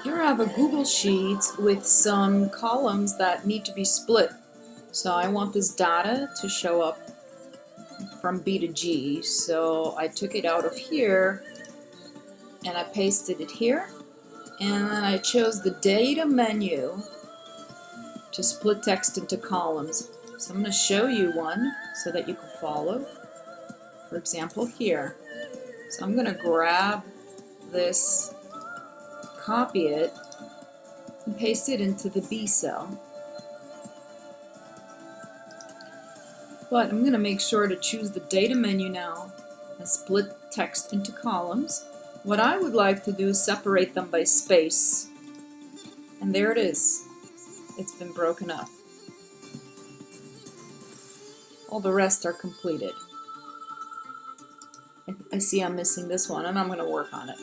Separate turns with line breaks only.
Here I have a Google Sheet with some columns that need to be split. So I want this data to show up from B to G. So I took it out of here and I pasted it here. And then I chose the data menu to split text into columns. So I'm going to show you one so that you can follow. For example, here. So I'm going to grab this, copy it, and paste it into the B cell. But I'm going to make sure to choose the data menu now and split text into columns. What I would like to do is separate them by space. And there it is. It's been broken up. All the rest are completed. I see I'm missing this one and I'm going to work on it.